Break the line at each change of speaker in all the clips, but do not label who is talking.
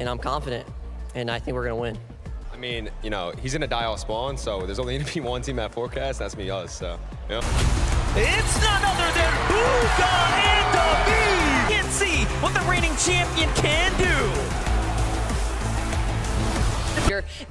and I'm confident, and I think we're going to win.
I mean, you know, he's going to die off spawn, so there's only going to be one team at forecast, that's me, us, so, you know.
It's none other than Buga and the Can't see what the reigning champion can do.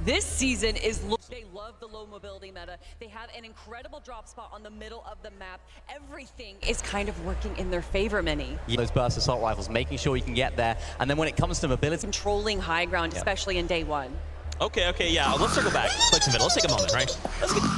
This season is, they love the low mobility meta. They have an incredible drop spot on the middle of the map. Everything is kind of working in their favor, Mini.
Those burst assault rifles, making sure you can get there. And then when it comes to mobility,
Controlling high ground, especially in day one.
Okay, yeah, let's circle back. Let's take a moment, right?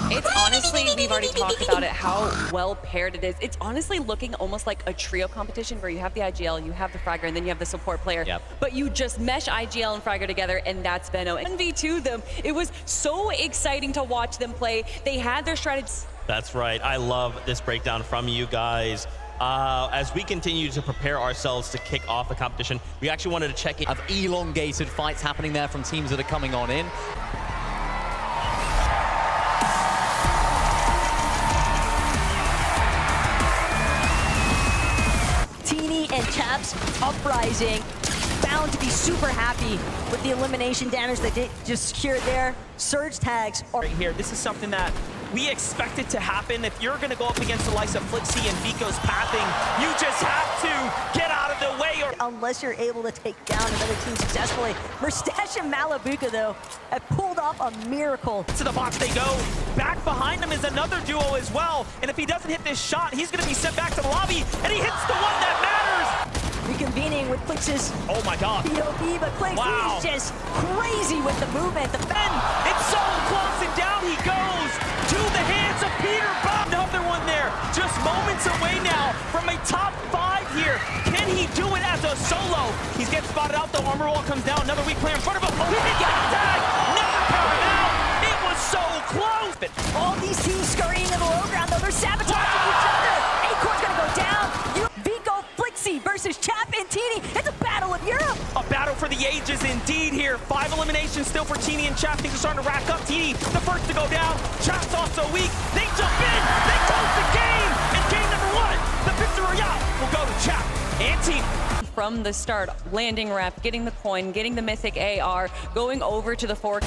It's honestly, we've already talked about it, how well paired it is. It's honestly looking almost like a trio competition where you have the IGL, you have the Fragger, and then you have the support player.
Yep.
But you just mesh IGL and Fragger together, and that's Benno. 1v2 them. It was so exciting to watch them play. They had their strategies.
That's right. I love this breakdown from you guys. As we continue to prepare ourselves to kick off the competition, we actually wanted to check in.
of elongated fights happening there from teams that are coming on in.
Teeny and Chaps Uprising bound to be super happy with the elimination damage they did just secure there. Surge tags are
Right here, this is something that we expected to happen. If you're going to go up against the likes of Flixie and Vico's pathing, you just have to get out of the way. Or
unless you're able to take down another team successfully. Mustache and Malabuka, though, have pulled off a miracle.
to the box they go. Back behind him is another duo as well. And if he doesn't hit this shot, he's going to be sent back to the lobby. And he hits the one that matters.
Reconvening with Clix's
Oh my God.
POV, but Clix
Wow.
is just crazy with the movement. The
Then it's so close and down he goes to the hands of Peter Bob. Another one there, just moments away now from a top 5 here. Can he do it as a solo? He's getting spotted out though. Armor wall comes down. Another weak player in front of him. Oh, he did get a tag. Never counted out. It was so close.
all these teams scurrying in the low ground, though they're sabotaging each other. Acorn's gonna go down. Vico, Flixie versus Chap and Teeny. It's a battle of Europe.
A battle for the ages indeed here. 5 eliminations still for Teeny and Chap. Things are starting to rack up. Teeny, the first to go down. Chap's also weak. They jump in. They close the game. And game number 1, the victory royale will go to Chap and Teeny.
From the start, landing rep, getting the coin, getting the mythic AR, going over to the fork.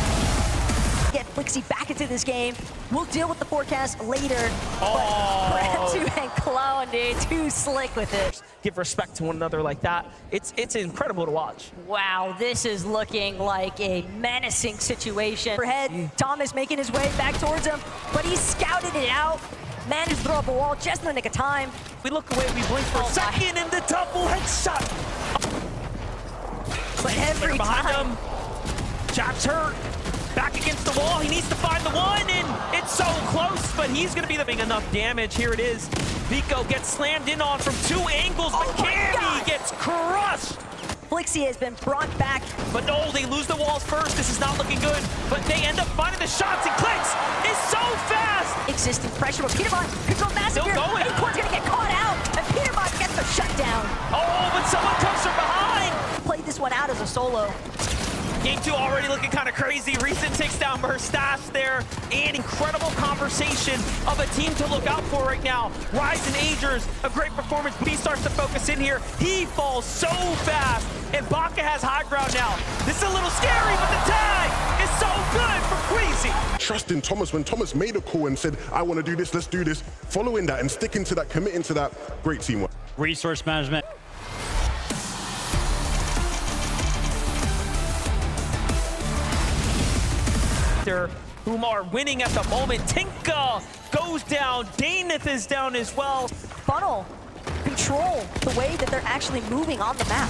Get Flixie back into this game. We'll deal with the forecast later.
Oh.
But Bratu and Clown, dude, too slick with it.
Give respect to one another like that. It's incredible to watch.
Wow, this is looking like a menacing situation. Overhead, Thomas making his way back towards him, but he scouted it out. Managed to throw up a wall just in the nick of time.
We look away, we blink for a second, and the double headshot.
But every
Behind
time,
him, Chap's hurt. Back against the wall, he needs to find the one, and it's so close, but he's gonna be doing enough damage. Here it is. Vico gets slammed in on from 2 angles, but
Oh my
Candy
God.
gets crushed.
Flixie has been brought back.
But no, they lose the walls first. This is not looking good, but they end up finding the shots, and Clicks is so fast.
Existing pressure, but Peterbot controls massive here.
Still going.
Acorn's gonna get caught out, and Peterbot gets the shutdown.
Oh, but someone comes from behind.
Played this one out as a solo.
Game 2 already looking kind of crazy. Recent takes down Mustache there. And incredible conversation of a team to look out for right now. Rise and Agers, a great performance. B starts to focus in here. He falls so fast. And Baka has high ground now. This is a little scary, but the tag is so good for Queasy.
Trusting Thomas when Thomas made a call and said, I want to do this, let's do this. Following that and sticking to that, committing to that, great teamwork.
Resource management.
Whom are winning at the moment. Tinka goes down. Daneth is down as well.
Funnel, control the way that they're actually moving on the map.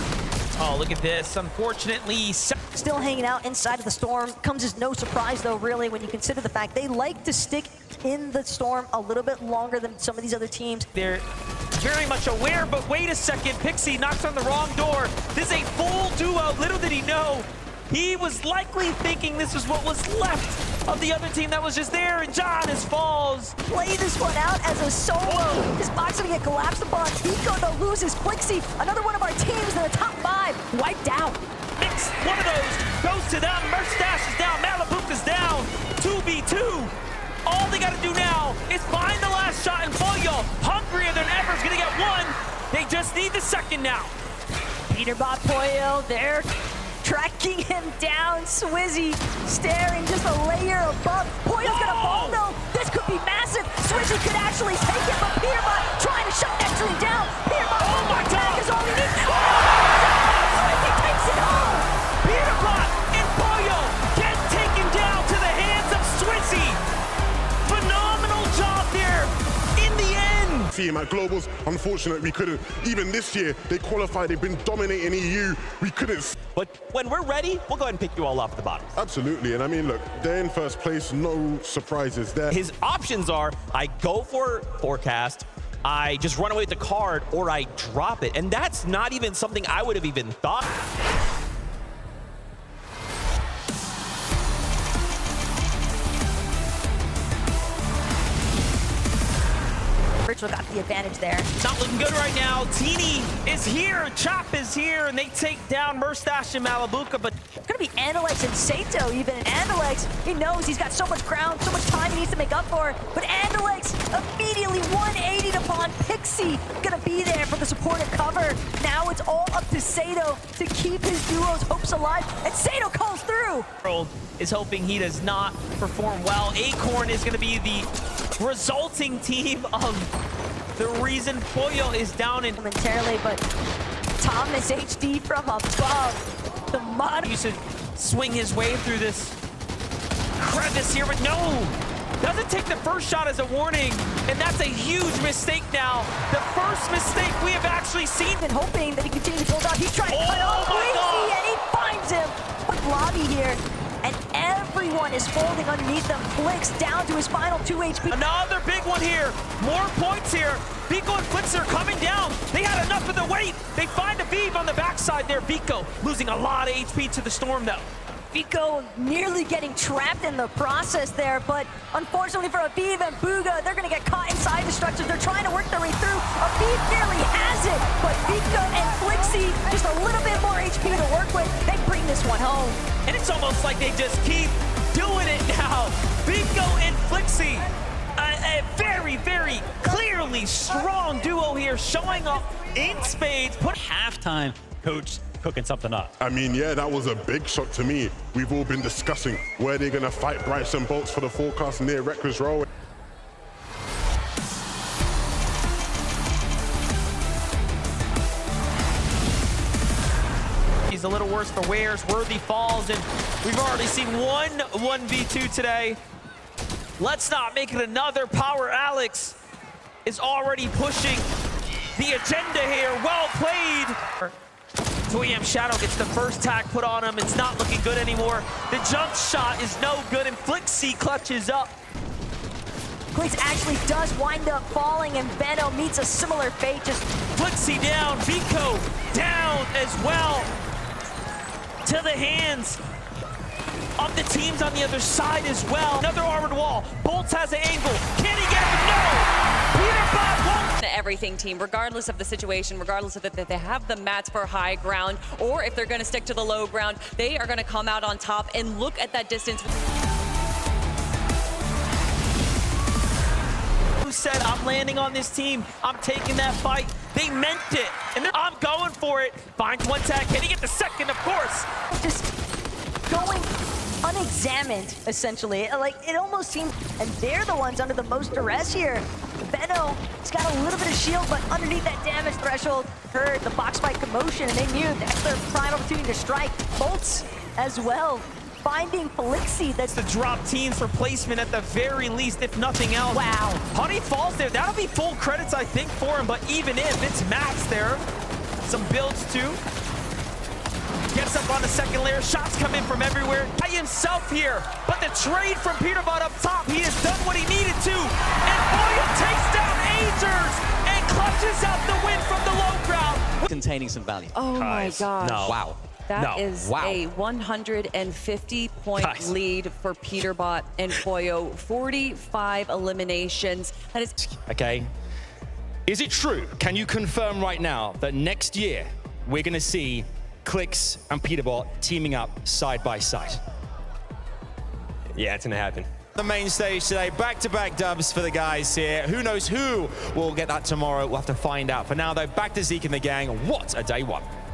Oh, look at this. Unfortunately,
Still hanging out inside of the storm. Comes as no surprise, though, really, when you consider the fact they like to stick in the storm a little bit longer than some of these other teams.
they're very much aware, but wait a second. Pixie knocks on the wrong door. This is a full duo. Little did he know. He was likely thinking this was what was left of the other team that was just there, and John is falls.
Play this one out as a solo. His box gonna get collapsed upon. Vico, though, loses Flixie. Another one of our teams in the top 5 wiped out.
Mix, one of those goes to them. Mustache is down, Malabuka's down. 2v2. All they gotta do now is find the last shot, and Boyo, hungrier than ever, is gonna get one. They just need the second now.
Peterbot, Pollo, there. tracking him down. Swizzy staring just a layer above. Pollo's gonna fall though. This could be massive. Swizzy could actually take it, but Peterbot trying to shut that dream down. Peterbot, oh my God, is all he needs. Swizzy takes it home.
Peterbot and Pollo get taken down to the hands of Swizzy. Phenomenal job there in the end.
See him at Globals, unfortunately we couldn't. Even this year, they qualified, they've been dominating EU. We couldn't.
But when we're ready, we'll go ahead and pick you all up at the bottom.
Absolutely, and I mean, look, they're in first place, no surprises there.
His options are, I go for forecast, I just run away with the card, or I drop it. And that's not even something I would have even thought.
Virtual got the advantage there.
Not looking good right now. Teeny is here, Chop is here, and they take down Murstache and Malabuka, but
It's gonna be Andalex and Sato even. And Andalex, he knows he's got so much ground, so much time he needs to make up for. But Andalex immediately 180'd upon Pixie. Gonna be there for the supportive cover. Now it's all up to Sato to keep his duo's hopes alive. And Sato comes through.
World is hoping he does not perform well. Acorn is going to be the resulting team of the reason Pollo is down in.
Momentarily, but Thomas HD from above. The mod
Used to swing his way through this crevice here, but no! Doesn't take the first shot as a warning, and that's a huge mistake now. The first mistake we have actually seen.
been hoping that he continues to build up. He's trying to cut off
my
Quincy,
God.
and he finds him. But Lobby here, and everyone is folding underneath them. Flicks down to his final 2 HP.
Another big one here. More points here. Vico and Flix are coming down. They had enough of the weight. They find a Vive on the backside there. Vico losing a lot of HP to the Storm, though.
Vico nearly getting trapped in the process there, but unfortunately for Aviv and Booga, they're gonna get caught inside the structures. They're trying to work their way through. Aviv nearly has it, but Vico and Flixie, just a little bit more HP to work with. They bring this one home.
And it's almost like they just keep doing it now. Vico and Flixie, a very, very clearly strong duo here, showing up in spades.
Halftime, coach cooking something up.
I mean, yeah, that was a big shock to me. We've all been discussing where they're gonna fight Brights and Bolts for the forecast near Wreckers Row.
He's a little worse for wears. Worthy falls, and we've already seen one 1v2 today. Let's not make it another. Power Alex is already pushing the agenda here. Well played. 2AM Shadow gets the first tag put on him. It's not looking good anymore. The jump shot is no good, and Flixie clutches up.
Flix actually does wind up falling, and Veno meets a similar fate. Just
Flixie down, Vico down as well. To the hands of the teams on the other side as well. Another armored wall. Bolts has an angle. Can he get it? No! Peterbot won't.
The Everything team, regardless of the situation, regardless of if they have the mats for high ground, or if they're going to stick to the low ground, they are going to come out on top and look at that distance.
Who said, I'm landing on this team. I'm taking that fight. They meant it. And I'm going for it. Finds one tag. Can he get the second? Of course.
just going unexamined, essentially. Like, it almost seems, and they're the ones under the most duress here. Veno, he's got a little bit of shield, but underneath that damage threshold, heard the box fight commotion, and they knew that's their prime opportunity to strike. Bolts as well, finding Felixi. That's
To drop teams for placement at the very least, if nothing else.
Wow.
Honey falls there. That'll be full credits, I think, for him. But even if it's Max there, some builds too. Gets up on the second layer. Shots come in from everywhere. By himself here. But the trade from Peterbot up top, he has done what he needed to. And Boyle takes down Agers and clutches out the win from the low ground.
Containing some value.
Oh my gosh.
No.
Wow.
That is a 150-point
Guys.
lead for Peterbot and Pollo. 45 eliminations. That is
Okay. Is it true? Can you confirm right now that next year we're going to see Clix and Peterbot teaming up side by side?
Yeah, it's gonna happen.
The main stage today, back-to-back dubs for the guys here. Who knows who will get that tomorrow? We'll have to find out. For now, though, back to Zeke and the gang. What a day one.